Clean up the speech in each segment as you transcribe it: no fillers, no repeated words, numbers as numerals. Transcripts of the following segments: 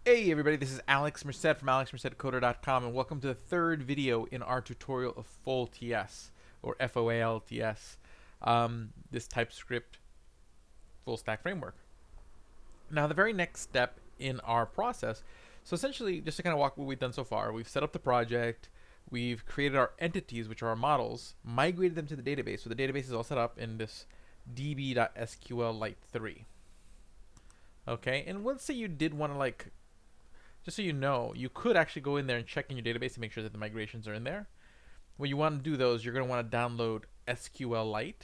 Hey everybody, this is Alex Merced from alexmercedcoder.com, and welcome to the third video in our tutorial of FoalTS, or FoalTS, this TypeScript full stack framework. Now the very next step in our process, so essentially just to kind of walk what we've done so far, we've set up the project, we've created our entities, which are our models, migrated them to the database, so the database is all set up in this db.sqlite 3. Okay, and let's say you did want to just so you know, you could actually go in there and check in your database to make sure that the migrations are in there. When you want to do those, you're going to want to download SQLite.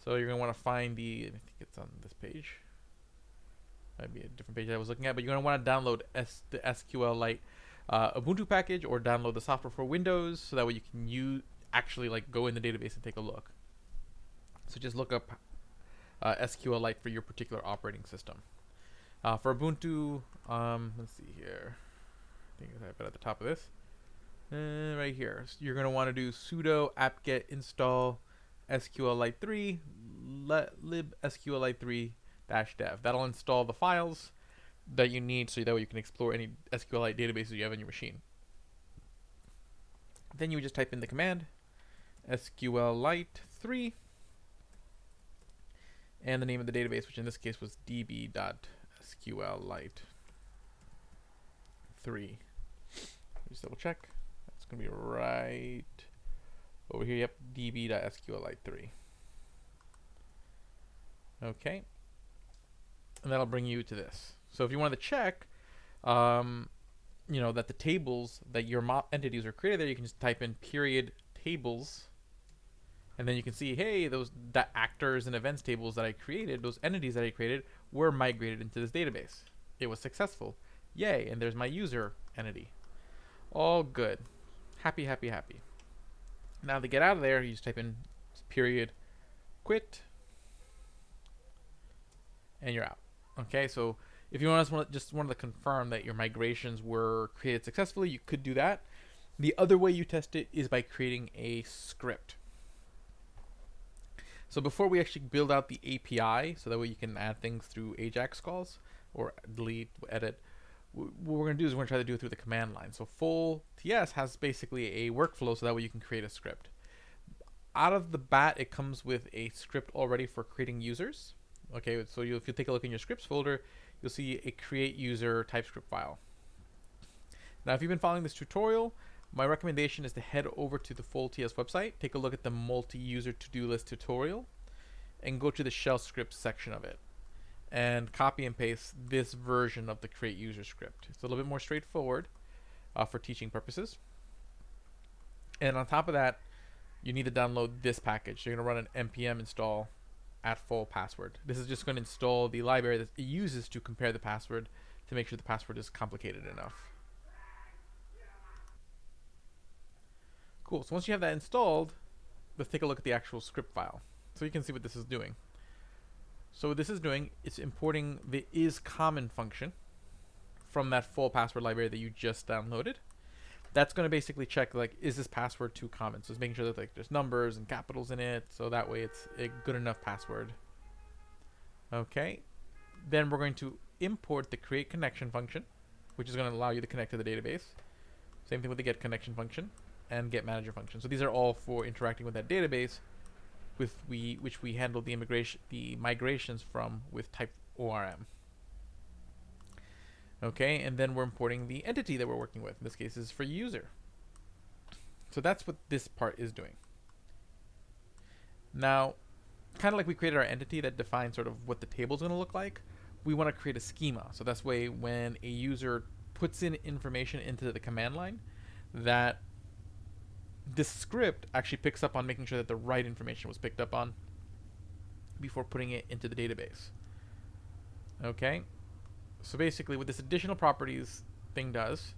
So you're going to want to find I think it's on this page. Might be a different page that I was looking at, but you're going to want to download the SQLite Ubuntu package, or download the software for Windows, so that way you can actually go in the database and take a look. So just look up SQLite for your particular operating system. For Ubuntu, let's see here. I think I have it at the top of this. Right here. So you're going to want to do sudo apt-get install SQLite 3 lib SQLite 3 -dev. That'll install the files that you need, so that way you can explore any SQLite databases you have on your machine. Then you would just type in the command SQLite 3 and the name of the database, which in this case was db.sqlite 3. Just double check. That's going to be right over here. Yep, db.sqlite 3. Okay. And that'll bring you to this. So if you wanted to check, that the tables that your entities are created there, you can just type in period tables. And then you can see, hey, the actors and events tables that I created, those entities that I created, were migrated into this database. It was successful. Yay, and there's my user entity. All good. Happy, happy, happy. Now to get out of there, you just type in period quit, and you're out. Okay, so if you just wanted to confirm that your migrations were created successfully, you could do that. The other way you test it is by creating a script. So before we actually build out the API, so that way you can add things through AJAX calls, or delete, edit, what we're going to do is we're going to try to do it through the command line. So FoalTS has basically a workflow, so that way you can create a script. Out of the bat, it comes with a script already for creating users. Okay, so if you take a look in your scripts folder, you'll see a create user TypeScript file. Now, if you've been following this tutorial, my recommendation is to head over to the FoalTS website, take a look at the multi-user to-do list tutorial, and go to the shell scripts section of it, and copy and paste this version of the create user script. It's a little bit more straightforward for teaching purposes. And on top of that, you need to download this package. You're going to run an npm install @full_password. This is just going to install the library that it uses to compare the password to make sure the password is complicated enough. Cool, so once you have that installed, let's take a look at the actual script file. So you can see what this is doing. So what this is doing, it's importing the isCommon function from that full password library that you just downloaded. That's going to basically check, is this password too common? So it's making sure that there's numbers and capitals in it, so that way it's a good enough password. Okay, then we're going to import the create connection function, which is going to allow you to connect to the database. Same thing with the get connection function and get manager function. So these are all for interacting with that database, which we handle the migrations from with type ORM. Okay, and then we're importing the entity that we're working with. In this case, this is for user. So that's what this part is doing. Now, kind of like we created our entity that defines sort of what the table is going to look like, we want to create a schema. So that's way when a user puts in information into the command line, that this script actually picks up on making sure that the right information was picked up on before putting it into the database. Okay, so basically what this additional properties thing does,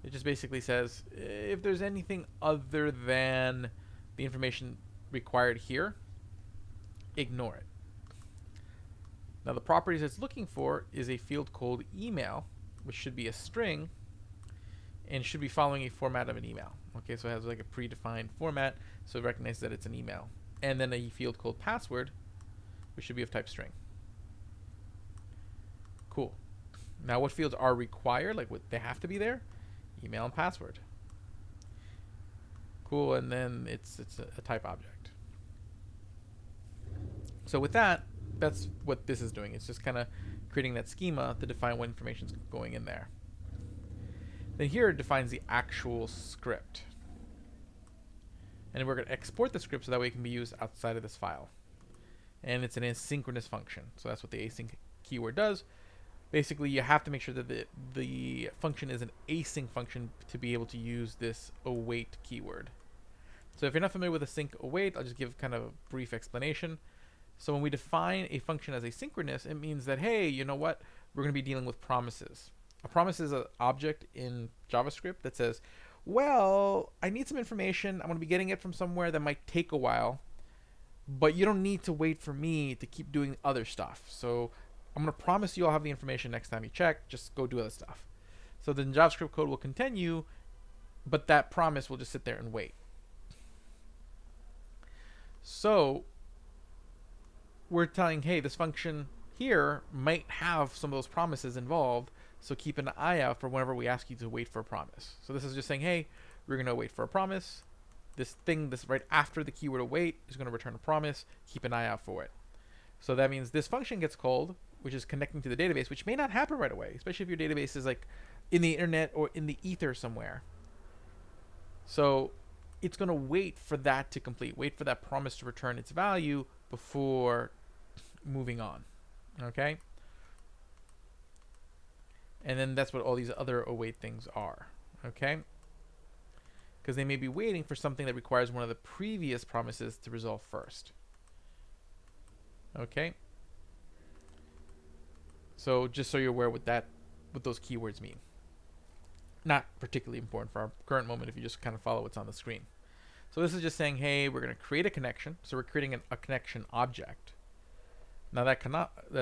it just basically says if there's anything other than the information required here, ignore it. Now the properties it's looking for is a field called email, which should be a string and should be following a format of an email. Okay, so it has like a predefined format, so it recognizes that it's an email. And then a field called password, which should be of type string. Cool. Now, what fields are required? Like, what they have to be there? Email and password. Cool, and then it's a type object. So with that, that's what this is doing. It's just kind of creating that schema to define what information is going in there. Then here it defines the actual script. And we're going to export the script so that way it can be used outside of this file. And it's an asynchronous function. So that's what the async keyword does. Basically, you have to make sure that the function is an async function to be able to use this await keyword. So if you're not familiar with async await, I'll just give kind of a brief explanation. So when we define a function as asynchronous, it means that, hey, you know what? We're going to be dealing with promises. A promise is an object in JavaScript that says, well, I need some information. I'm going to be getting it from somewhere that might take a while, but you don't need to wait for me to keep doing other stuff. So I'm going to promise you I'll have the information next time you check. Just go do other stuff. So then JavaScript code will continue, but that promise will just sit there and wait. So we're telling, hey, this function here might have some of those promises involved, so keep an eye out for whenever we ask you to wait for a promise. So this is just saying, hey, we're going to wait for a promise. This right after the keyword await is going to return a promise. Keep an eye out for it. So that means this function gets called, which is connecting to the database, which may not happen right away, especially if your database is like in the internet or in the ether somewhere. So it's going to wait for that to complete, wait for that promise to return its value before moving on. Okay? And then that's what all these other await things are. Okay? Because they may be waiting for something that requires one of the previous promises to resolve first. Okay? So just so you're aware what those keywords mean. Not particularly important for our current moment if you just kind of follow what's on the screen. So this is just saying, hey, we're going to create a connection. So we're creating a connection object. Now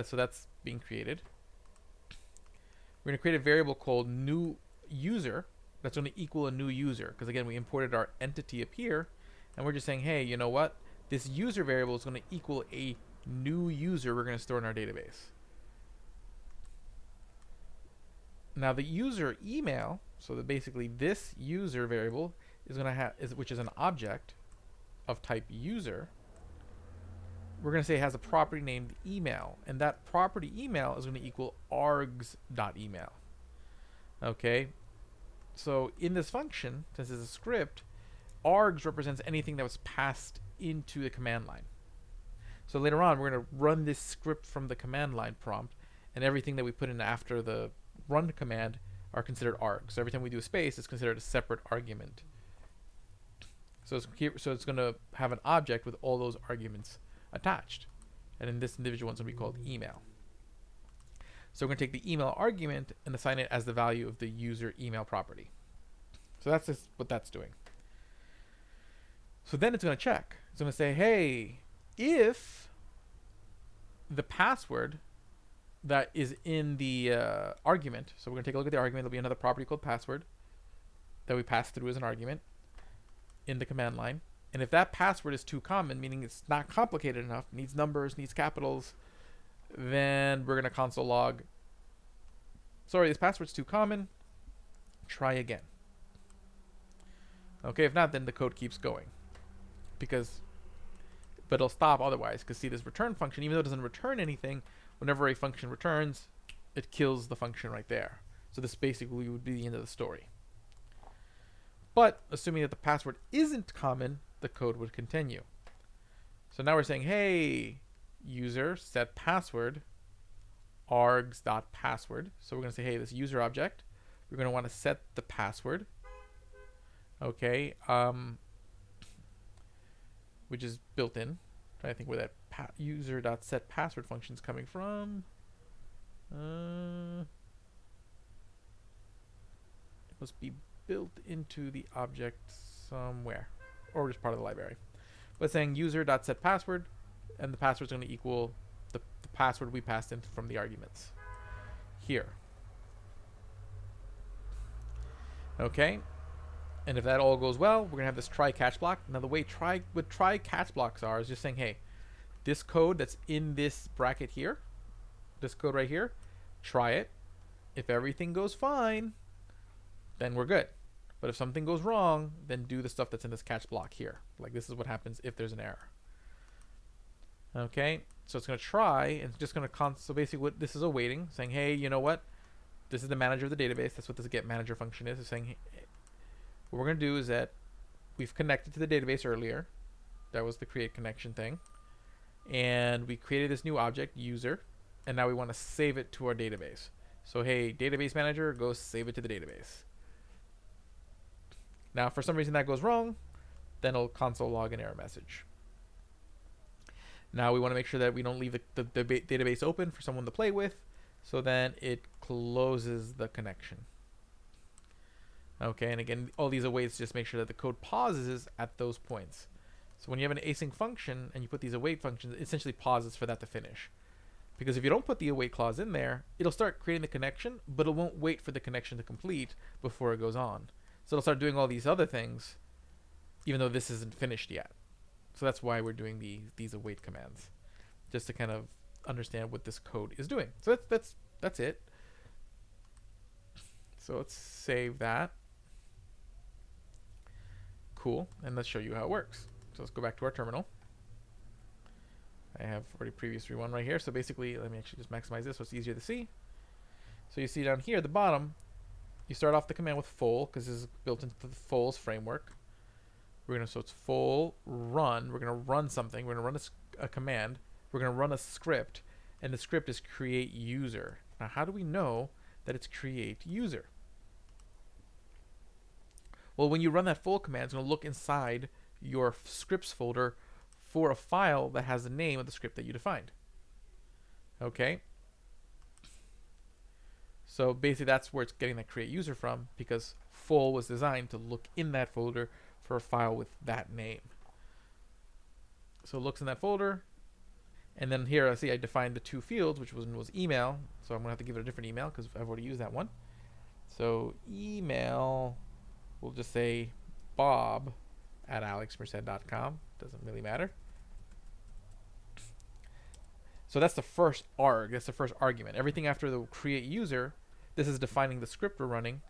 so that's being created. We're going to create a variable called new user that's going to equal a new user. Because again, we imported our entity up here, and we're just saying, hey, you know what? This user variable is going to equal a new user we're going to store in our database. Now the user email, so that basically this user variable is going to have, which is an object of type user, we're going to say it has a property named email, and that property email is going to equal args.email. Okay, so in this function, since it's a script, args represents anything that was passed into the command line. So later on, we're going to run this script from the command line prompt, and everything that we put in after the run command are considered args. So every time we do a space, it's considered a separate argument. So it's going to have an object with all those arguments attached. And then this individual one's going to be called email. So we're going to take the email argument and assign it as the value of the user email property. So that's just what that's doing. So then it's going to check. It's going to say, hey, if the password that is in the argument, so we're going to take a look at the argument. There'll be another property called password that we pass through as an argument in the command line. And if that password is too common, meaning it's not complicated enough, needs numbers, needs capitals, then we're going to console log, sorry, this password's too common, try again. Okay, if not, then the code keeps going. But it'll stop otherwise, because see, this return function, even though it doesn't return anything, whenever a function returns, it kills the function right there. So this basically would be the end of the story. But assuming that the password isn't common, the code would continue. So now we're saying, hey, user set password args.password. So we're going to say, hey, this user object, we're going to want to set the password. Okay, which is built in. I think where that user.setPassword function is coming from. It must be built into the object somewhere, or just part of the library. But saying user.setPassword, and the password is going to equal the password we passed in from the arguments here. Okay, and if that all goes well, we're going to have this try catch block. Now the way try catch blocks are is just saying, hey, this code that's in this bracket here, this code right here, try it. If everything goes fine, then we're good. But if something goes wrong, then do the stuff that's in this catch block here. Like this is what happens if there's an error. Okay, so it's going to try, and it's just going to so basically what this is awaiting, saying, hey, you know what? This is the manager of the database. That's what this get manager function is. It's saying, hey, what we're going to do is that we've connected to the database earlier. That was the create connection thing. And we created this new object, user, and now we want to save it to our database. So hey, database manager, go save it to the database. Now, for some reason that goes wrong, then it'll console log an error message. Now we want to make sure that we don't leave the database open for someone to play with, so then it closes the connection. Okay, and again, all these are ways to just make sure that the code pauses at those points. So when you have an async function and you put these await functions, it essentially pauses for that to finish. Because if you don't put the await clause in there, it'll start creating the connection, but it won't wait for the connection to complete before it goes on. So it'll start doing all these other things, even though this isn't finished yet. So that's why we're doing these await commands, just to kind of understand what this code is doing. So that's it. So let's save that. Cool, and let's show you how it works. So let's go back to our terminal. I have already previously one right here. So basically, let me actually just maximize this so it's easier to see. So you see down here at the bottom, you start off the command with foal, because this is built into the foal's framework. So it's foal run. We're gonna run something. We're gonna run a command. We're gonna run a script, and the script is create user. Now, how do we know that it's create user? Well, when you run that foal command, it's gonna look inside your scripts folder for a file that has the name of the script that you defined. Okay. So basically that's where it's getting that create user from, because foal was designed to look in that folder for a file with that name. So it looks in that folder, and then here I see I defined the two fields, which was email. So I'm gonna have to give it a different email because I've already used that one. So email, we'll just say bob@alexmerced.com. Doesn't really matter. So that's the first arg. That's the first argument. Everything after the create user, this is defining the script we're running,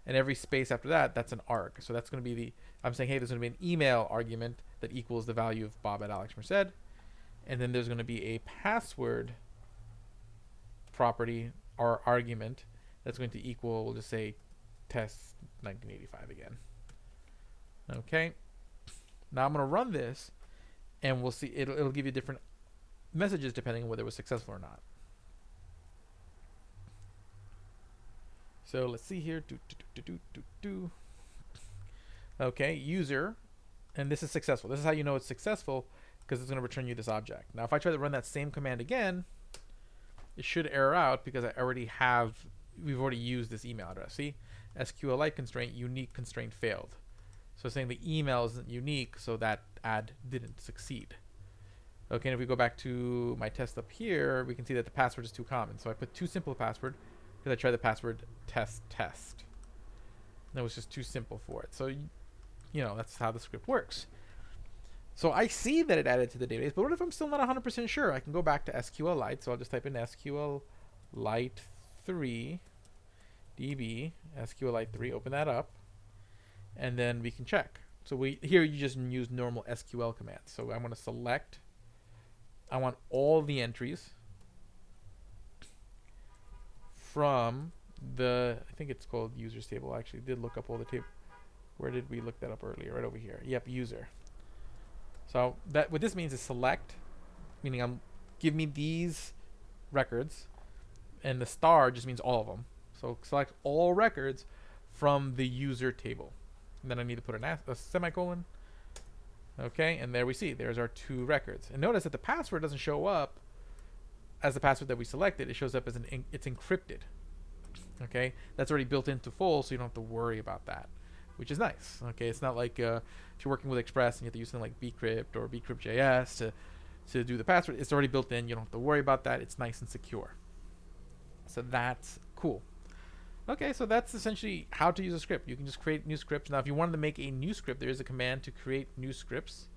and every space after that, that's an arg. So that's going to be I'm saying, hey, there's going to be an email argument that equals the value of bob@alexmerced, and then there's going to be a password property or argument that's going to equal, we'll just say, test 1985 again. Okay. Now I'm going to run this, and we'll see it'll give you different messages depending on whether it was successful or not. So let's see here. Okay, user, and this is successful. This is how you know it's successful, because it's going to return you this object. Now if I try to run that same command again, it should error out because we've already used this email address. See, SQLite constraint, unique constraint failed. So saying the email isn't unique, so that add didn't succeed. Okay, and if we go back to my test up here, we can see that the password is too common. So I put too simple a password because I tried the password test. That was just too simple for it. So, you know, that's how the script works. So I see that it added to the database, but what if I'm still not 100% sure? I can go back to SQLite. So I'll just type in SQLite 3 db SQLite 3, open that up, and then we can check. So here you just use normal SQL commands. So I'm going to select, I want all the entries from the, I think it's called users table. I actually did look up all the table. Where did we look that up earlier? Right over here. Yep, user. So that what this means is select, meaning give me these records, and the star just means all of them. So select all records from the user table. And then I need to put a semicolon. Okay, and there we see, there's our two records. And notice that the password doesn't show up as the password that we selected. It shows up as it's encrypted. Okay, that's already built into full, so you don't have to worry about that, which is nice. Okay, it's not like if you're working with Express and you have to use something like bcrypt or bcrypt.js to do the password. It's already built in. You don't have to worry about that. It's nice and secure. So that's cool. Okay, so that's essentially how to use a script. You can just create new scripts. Now, if you wanted to make a new script, there is a command to create new scripts.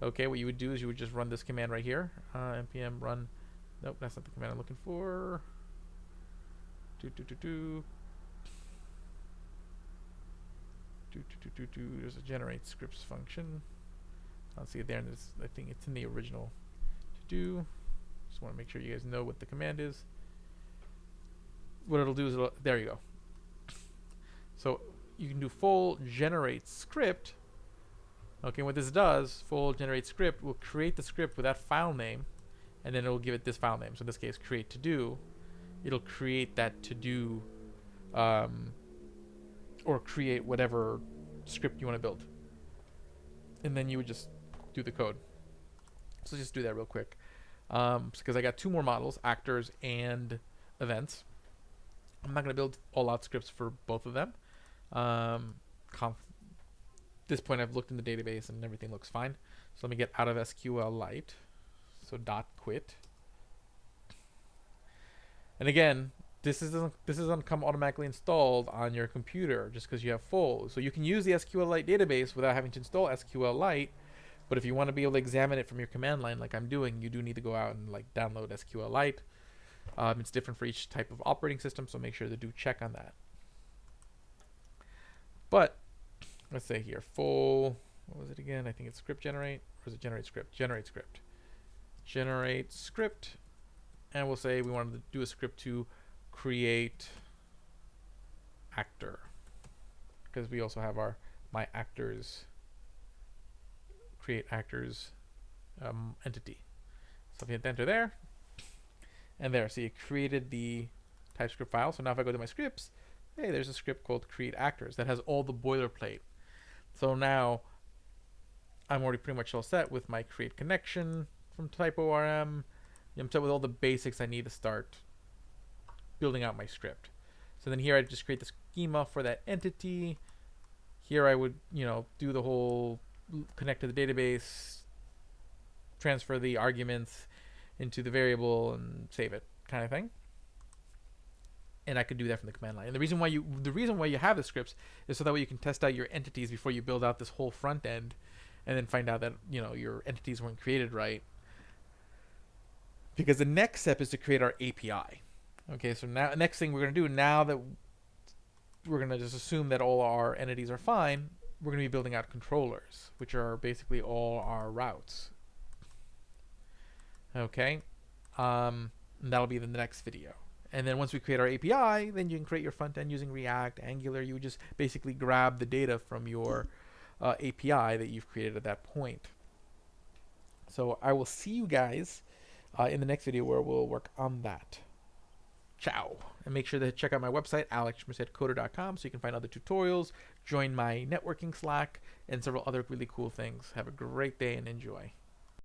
Okay, what you would do is you would just run this command right here. npm run. Nope, that's not the command I'm looking for. There's a generate scripts function. I'll see it there, and I think it's in the original to do. Just want to make sure you guys know what the command is. What it'll do is there you go. So you can do full generate script. Okay, what this does, full generate script, will create the script with that file name, and then it will give it this file name. So in this case, create to do. It'll create that to do, or create whatever script you want to build, and then you would just do the code. So just do that real quick, because I got two more models, actors and events. I'm not going to build all-out scripts for both of them. At this point, I've looked in the database and everything looks fine. So let me get out of SQLite. So .quit. And again, this doesn't come automatically installed on your computer just because you have full. So you can use the SQLite database without having to install SQLite. But if you want to be able to examine it from your command line like I'm doing, you do need to go out and like download SQLite. It's different for each type of operating system, so make sure to do check on that. But let's say here, full, what was it again? I think it's script generate, or is it generate script? Generate script. Generate script, and we'll say we wanted to do a script to create actor, because we also have our my actors, create actors entity. So if you hit enter there, and there, so you created the TypeScript file. So now if I go to my scripts, hey, there's a script called create actors that has all the boilerplate. So now I'm already pretty much all set with my create connection from TypeORM. I'm set with all the basics I need to start building out my script. So then here I just create the schema for that entity. Here I would, do the whole connect to the database, transfer the arguments into the variable and save it kind of thing. And I could do that from the command line. And the reason why you have the scripts is so that way you can test out your entities before you build out this whole front end, and then find out that your entities weren't created right. Because the next step is to create our API. Okay, so now next thing we're going to do, now that we're going to just assume that all our entities are fine, we're going to be building out controllers, which are basically all our routes. Okay, and that'll be the next video. And then once we create our API, then you can create your front end using React, Angular. You would just basically grab the data from your API that you've created at that point. So I will see you guys in the next video where we'll work on that. Ciao. And make sure to check out my website, alexmercedcoder.com, so you can find other tutorials, join my networking Slack, and several other really cool things. Have a great day and enjoy.